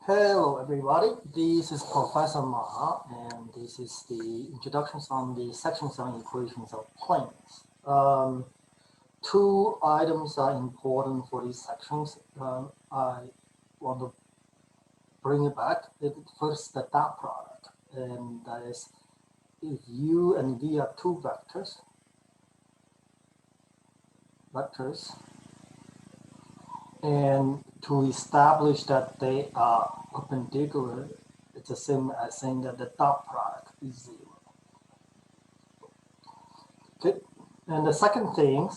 Hello, everybody. This is Professor Ma, and this is the introductions on the sections on equations of planes. Two items are important for these sections. I want to bring it back. First, the dot product, and that is if u and v are two vectors, and to establish that they are perpendicular, it's the same as saying that the dot product is zero. Okay, and the second thing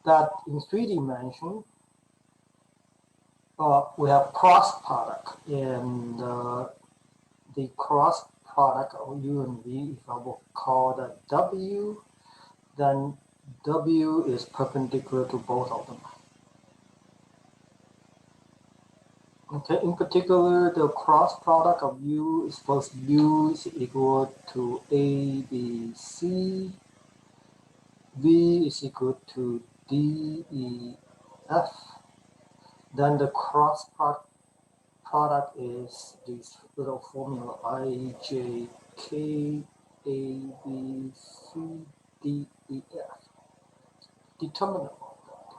that in three dimension we have cross product, and the cross product of u and v, if I will call that w, then w is perpendicular to both of them. Okay, in particular, the cross product of u is first u is equal to a, b, c, v is equal to d, e, f. Then the cross product is this little formula I, j, k, a, b, c, d, e, f. Determinant of that.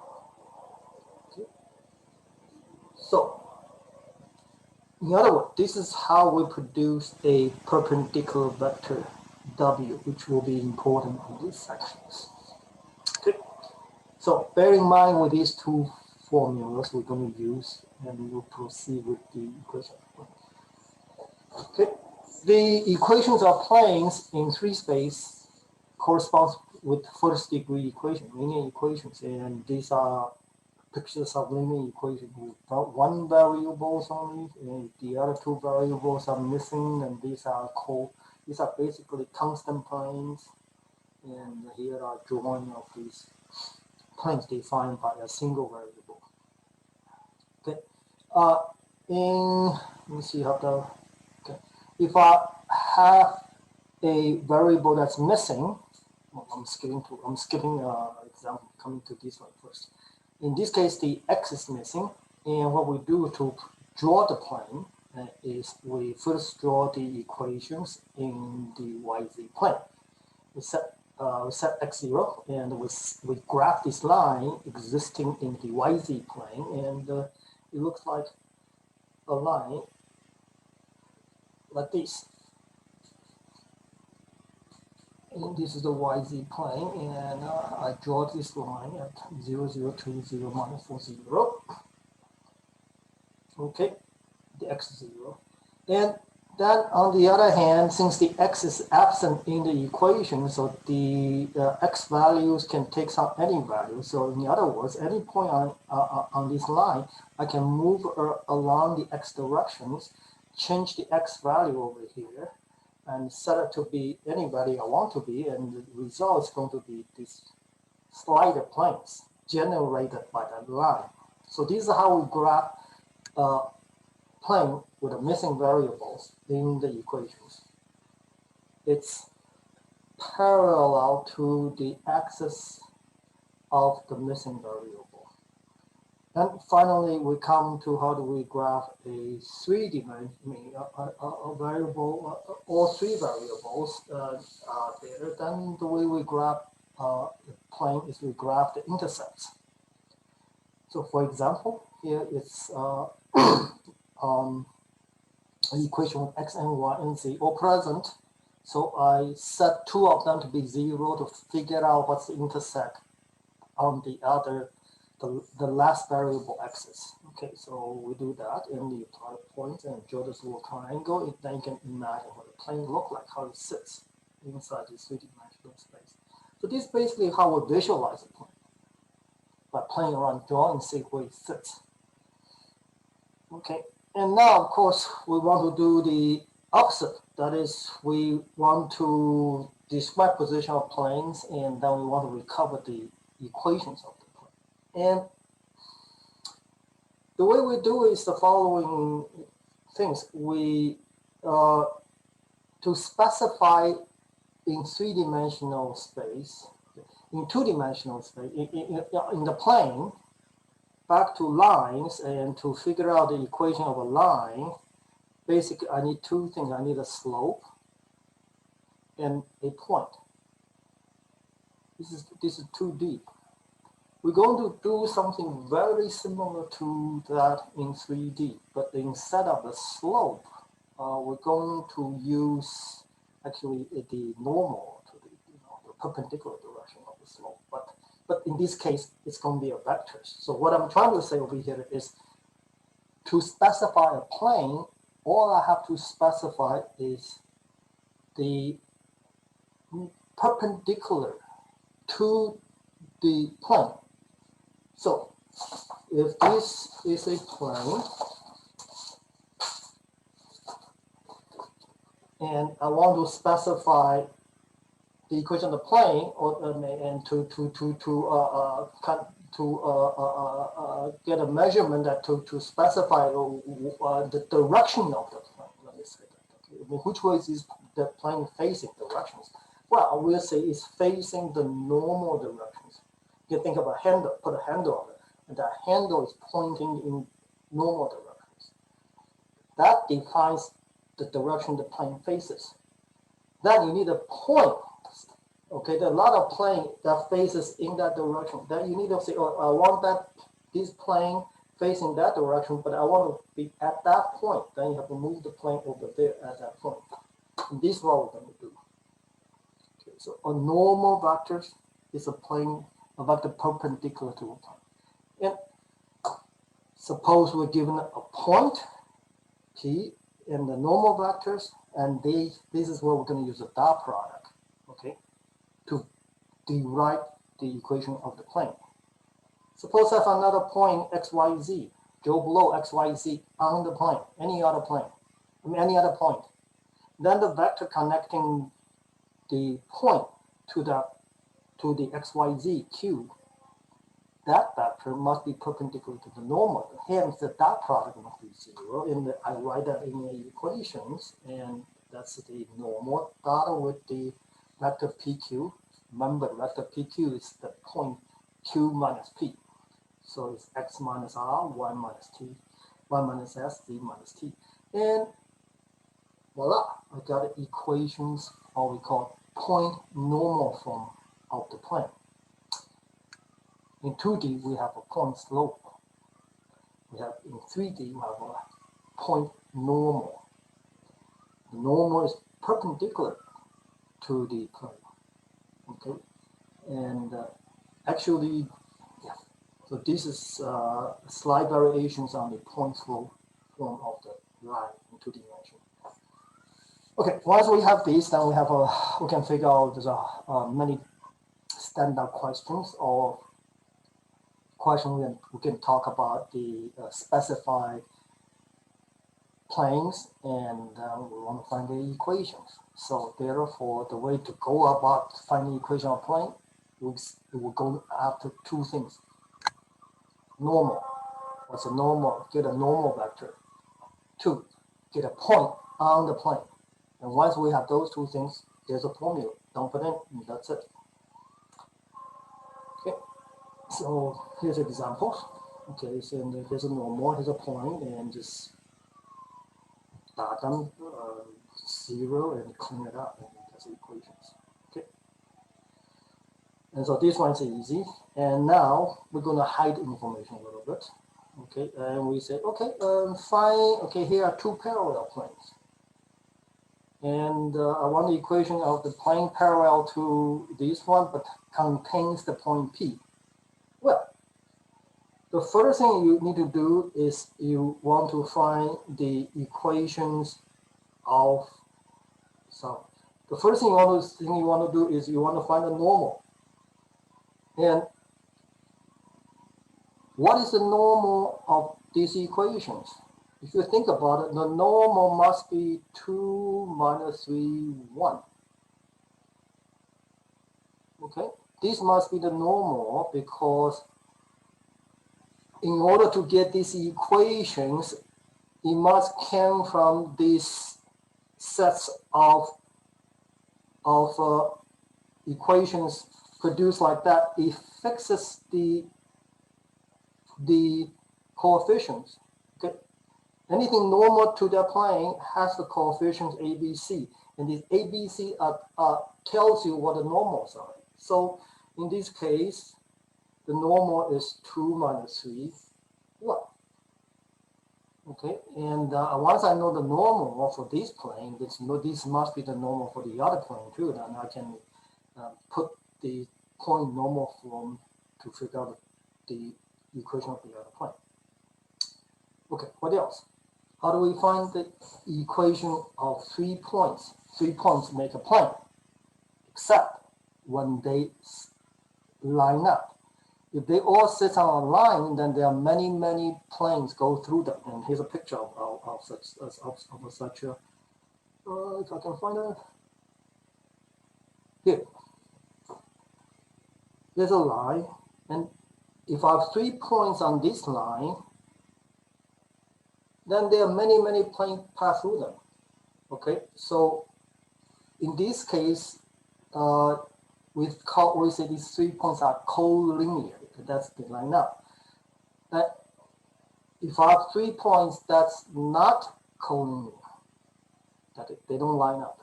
Okay. So, in other words, this is how we produce a perpendicular vector W, which will be important in these sections. Okay. So bear in mind with these two formulas we're going to use, and we'll proceed with the equation. Okay. The equations of planes in three space corresponds with first degree equation, linear equations, and these are pictures of linear equation with one variables only, and the other two variables are missing, and these are basically constant planes, and here are drawing of these planes defined by a single variable. Okay, let me see how the okay. If I have a variable that's missing, well, I'm skipping example, coming to this one first. In this case, the x is missing, and what we do to draw the plane is we first draw the equations in the yz plane. We set x0, and we graph this line existing in the yz plane, and it looks like a line like this. And this is the yz plane, and I draw this line at 0, 0, 2, 0, minus 4, 0. Okay, the x is 0. And then on the other hand, since the x is absent in the equation, so the x values can take some any value. So in other words, any point on this line, I can move along the x directions, change the x value over here, and set it to be any value I want to be, and the result is going to be these slider planes generated by that line. So this is how we graph plane with the missing variables in the equations. It's parallel to the axis of the missing variable. And finally, we come to how do we graph a a variable, all three variables there. Then the way we graph the plane is we graph the intercepts. So for example, here it's an equation of x and y and z all present. So I set two of them to be 0 to figure out what's the intercept on the other, the last variable axis. Okay, so we do that, and we apply points and draw this little triangle. Then you can imagine what the plane looks like, how it sits inside this three-dimensional space. So this is basically how we visualize the plane, by playing around, drawing, see where it sits. Okay, and now of course we want to do the opposite. That is, we want to describe position of planes, and then we want to recover the equations of the plane. And the way we do is the following things. We to specify in three-dimensional space, in two-dimensional space, in the plane, back to lines, and to figure out the equation of a line, basically I need two things. I need a slope and a point. This is too deep. We're going to do something very similar to that in 3D, but instead of the slope, we're going to use actually the normal to the perpendicular direction of the slope. But in this case, it's going to be a vector. So what I'm trying to say over here is to specify a plane, all I have to specify is the perpendicular to the plane. So if this is a plane and I want to specify the equation of the plane, and to get a measurement that to specify the direction of the plane. Let me say that. Okay. I mean, which way is the plane facing directions? Well, we'll say it's facing the normal directions. You think of a handle, put a handle on it, and that handle is pointing in normal directions. That defines the direction the plane faces. Then you need a point. Okay, there are a lot of plane that faces in that direction. Then you need to say, oh, I want this plane facing that direction, but I want to be at that point. Then you have to move the plane over there at that point. And this is what we're going to do. Okay, so a normal vector is a plane, a vector perpendicular to a plane. And suppose we're given a point P in the normal vectors, and this is where we're going to use a dot product, okay, to derive the equation of the plane. Suppose I have another point XYZ, go below XYZ on the plane, any other plane, any other point. Then the vector connecting the point to the XYZ cube, that vector must be perpendicular to the normal. Hence, the dot product must be 0. I write that in the equations, and that's the normal dot with the vector PQ. Remember, the vector PQ is the point Q minus P. So it's X minus R, Y minus T, Y minus S, Z minus T. And voila, I got equations, or we call point normal form of the plane. In 2D, we have a point slope. In 3D, we have a point normal. The normal is perpendicular to the plane. Okay, and actually, yeah. So this is slight variations on the point slope form of the line in 2 dimensions. Okay, once we have this, then we can figure out there's many standard questions or we can talk about the specified planes, and we want to find the equations. So therefore, the way to go about finding the equation of plane, we will go after two things. Normal. What's a normal? Get a normal vector. 2, get a point on the plane. And once we have those two things, there's a formula. Dump it in, and that's it. Okay. So here's an example. Okay, so here's a normal, here's a point, and just dot them 0 and clean it up, and that's the equations. Okay. And so this one's easy. And now we're going to hide information a little bit. Okay, and we say, okay, fine. Okay, here are two parallel planes. And I want the equation of the plane parallel to this one, but contains the point P. Well, the first thing you need to do is you want to find the equations of, so the first thing you want to do is you want to find a normal. And what is the normal of these equations? If you think about it, the normal must be 2 minus 3, 1. Okay, this must be the normal, because in order to get these equations, it must come from these sets of equations produced like that. It fixes the the coefficients. Okay, anything normal to the plane has the coefficients A, B, C, and these A, B, C tells you what the normals are. So in this case, the normal is 2 minus 3, 1. Okay, and once I know the normal for this plane, this must be the normal for the other plane too. Then I can put the point normal form to figure out the equation of the other plane. Okay, what else? How do we find the equation of 3 points? 3 points make a plane, except when they line up. If they all sit on a line, then there are many, many planes go through them. And here's a picture of such a, if I can find it. Here, there's a line, and if I have 3 points on this line, then there are many, many planes pass through them. Okay, so in this case, we say these 3 points are collinear. That's the line up. But if I have 3 points that's not collinear, that they don't line up,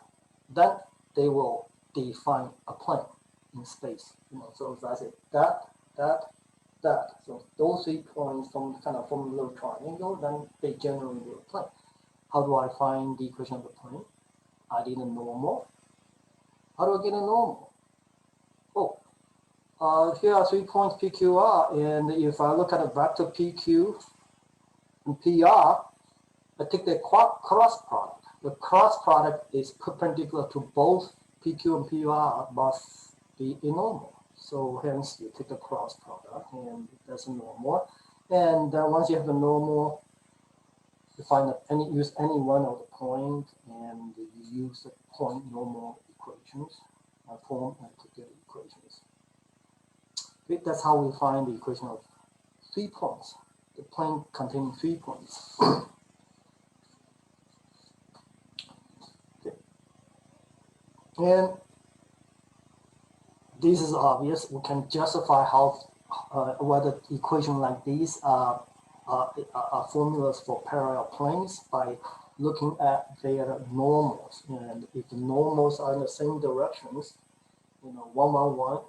then they will define a plane in space. So if I say that. So those 3 points from a little triangle, then they generate a plane. How do I find the equation of the plane? I need a normal. How do I get a normal? Here are 3 points PQR, and if I look at a vector PQ and PR, I take the cross product. The cross product is perpendicular to both PQ and PR must be a normal. So hence you take the cross product, and that's a normal. And once you have the normal, you use any one of the point, and you use the point normal equations form and to get equations. Okay, that's how we find the equation of 3 points. The plane containing 3 points. Okay. And this is obvious. We can justify how whether equations like these are formulas for parallel planes by looking at their normals. And if the normals are in the same directions, 1, 1, 1,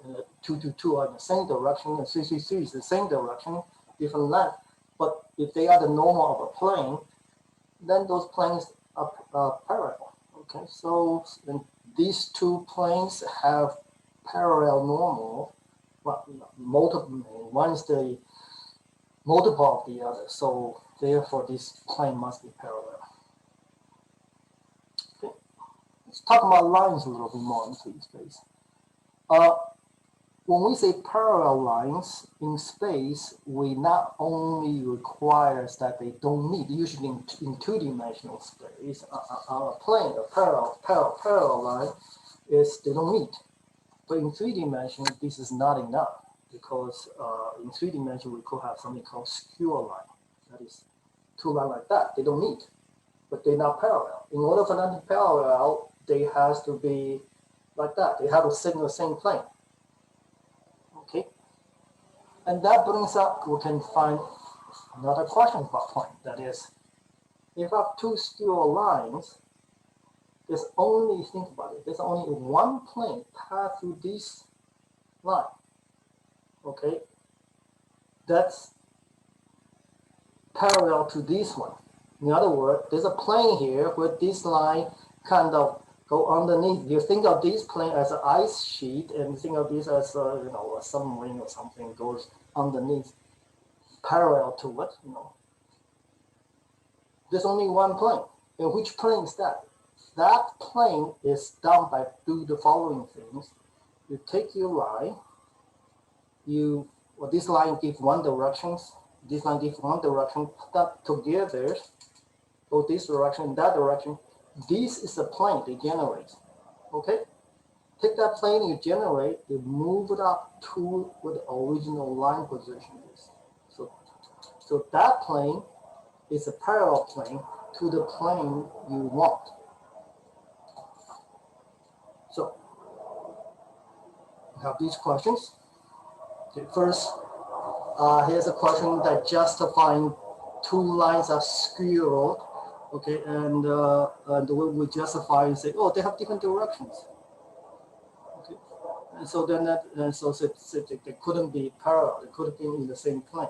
2, 2, 2 are in the same direction, and 3, 3, 3 is the same direction, different length. But if they are the normal of a plane, then those planes are parallel. Okay, so these 2 planes have parallel normal. Well, one is the multiple of the other, so therefore this plane must be parallel. Okay, let's talk about lines a little bit more in free space. When we say parallel lines in space, we not only requires that they don't meet, usually in 2-dimensional space, on a plane, a parallel line is they don't meet. But in 3 dimensions, this is not enough, because in 3 dimensions, we could have something called skewer line. That is 2 lines like that, they don't meet, but they're not parallel. In order for them to be parallel, they has to be like that. They have to sit in the same plane. Okay, and that brings up, we can find another question about plane. That is, if I have 2 skewer lines, there's only, think about it, there's only one plane pass through this line. Okay, that's parallel to this one. In other words, there's a plane here where this line kind of go underneath. You think of this plane as an ice sheet, and think of this as a submarine or something goes underneath, parallel to it. There's only one plane. And which plane is that? That plane is done by do the following things. You take your line. This line gives one direction. This line gives one direction. Put that together. Go this direction, that direction. This is the plane they generate. Okay? Take that plane you generate, you move it up to where the original line position is. So that plane is a parallel plane to the plane you want. So we have these questions. Okay, first, here's a question that justifying two lines are skewed. Okay, and the way we justify and say, oh, they have different directions. Okay, and so then they couldn't be parallel. They could have been in the same plane.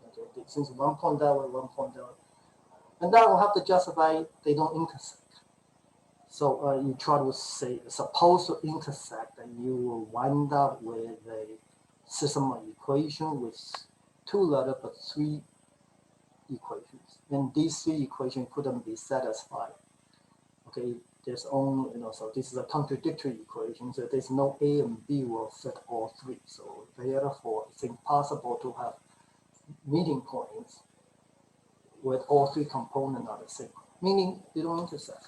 Okay, since one point that way, one point that way, and that will have to justify they don't intersect. So you try to say supposed to intersect, and you will wind up with a system of equation with two letters but three equations, and these three equations couldn't be satisfied. Okay, there's only so this is a contradictory equation, so there's no A and B will fit all three. So therefore, it's impossible to have meeting points with all three components are the same, meaning they don't intersect.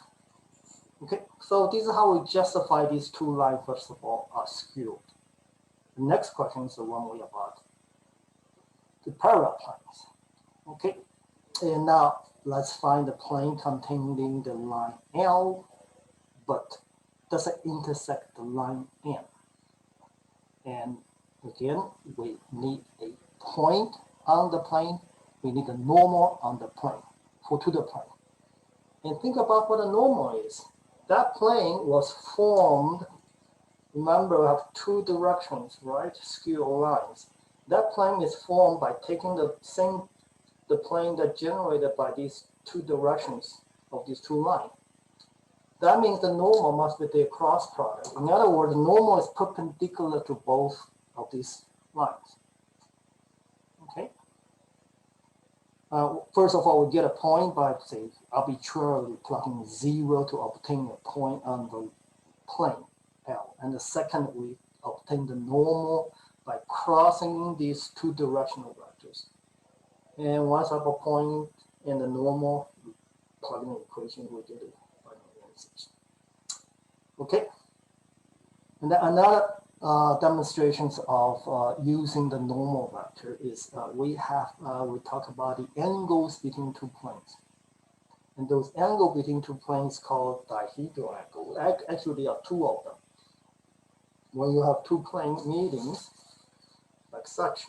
Okay, so this is how we justify these two lines. First of all, are skewed. The next question is the one we about the parallel planes. Okay, and now let's find the plane containing the line L, but does it intersect the line N? And again, we need a point on the plane. We need a normal on the plane to the plane. And think about what a normal is. That plane was formed. Remember, we have two directions, right? Skew lines. That plane is formed by taking the plane that generated by these two directions of these two lines. That means the normal must be the cross product. In other words, the normal is perpendicular to both of these lines. Okay. First of all, we get a point by, say, arbitrarily plugging 0 to obtain a point on the plane L. And the second, we obtain the normal by crossing these two directional vectors. And once I have a point and the normal, we plug in the equation, we get it. Okay. And then another demonstrations of using the normal vector is we talk about the angles between two planes, and those angles between two planes called dihedral angle. Actually, there are two of them. When you have two plane meetings, like such,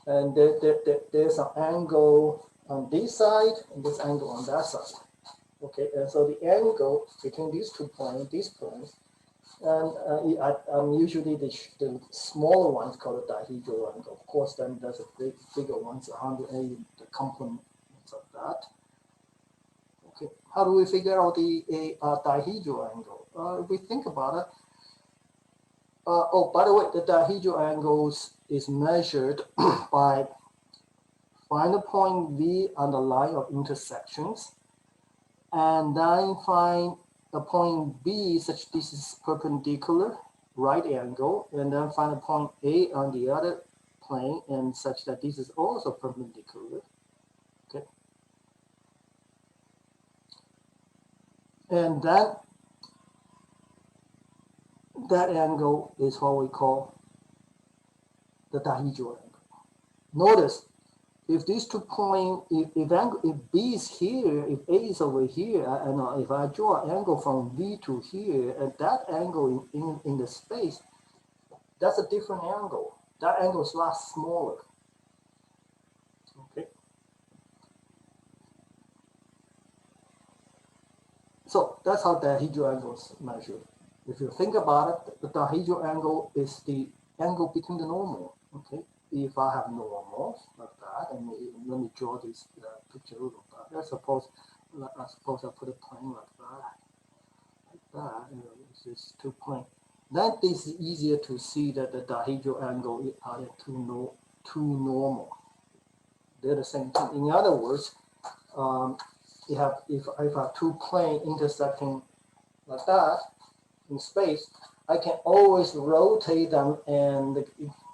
and there's an angle on this side and this angle on that side. Okay, and so the angle between these two planes, and usually the smaller ones called the dihedral angle. Of course, then there's a bigger ones, 180, the complements of that. Okay, how do we figure out the dihedral angle? If we think about it, oh, by the way, the dihedral angles is measured by find a point V on the line of intersections, and then find the point B such this is perpendicular, right angle, and then find a point A on the other plane and such that this is also perpendicular. Okay. And then that angle is what we call the dihedral angle. Notice if these two points, if B is here, if A is over here, and if I draw an angle from V to here, and that angle in the space, that's a different angle. That angle is a lot smaller. Okay. So that's how the dihedral angle is measured. If you think about it, the dihedral angle is the angle between the normal. Okay. If I have normals like that, and let me draw this picture of that. I suppose I put a plane like that, and it's just two plane. Then this is easier to see that the dihedral angle are two normal. They're the same thing. In other words, if I have two planes intersecting like that in space, I can always rotate them, and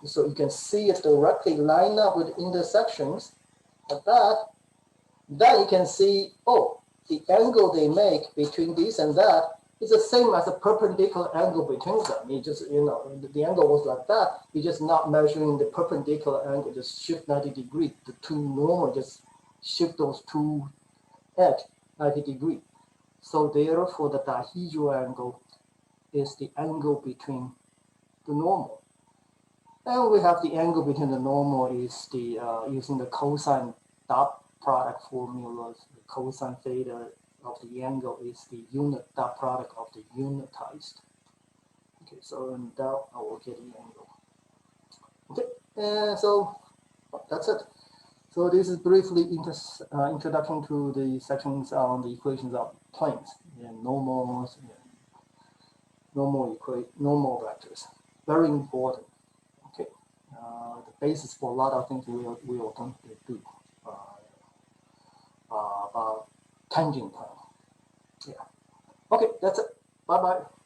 so you can see it directly line up with intersections like that. Then you can see, oh, the angle they make between this and that is the same as a perpendicular angle between them. You just, the angle was like that. You're just not measuring the perpendicular angle, just shift 90 degrees. The two normal, just shift those two edge 90 degrees. So therefore, the dihedral angle is the angle between the normal. And we have the angle between the normal is the using the cosine dot product formulas. The cosine theta of the angle is the unit dot product of the unitized. Okay, so in that I will get the angle. Okay, and so that's it. So this is briefly introduction to the sections on the equations of planes and normals and normal vectors. Very important. Okay, the basis for a lot of things we are going to do about tangent plane. Yeah. Okay, that's it. Bye bye.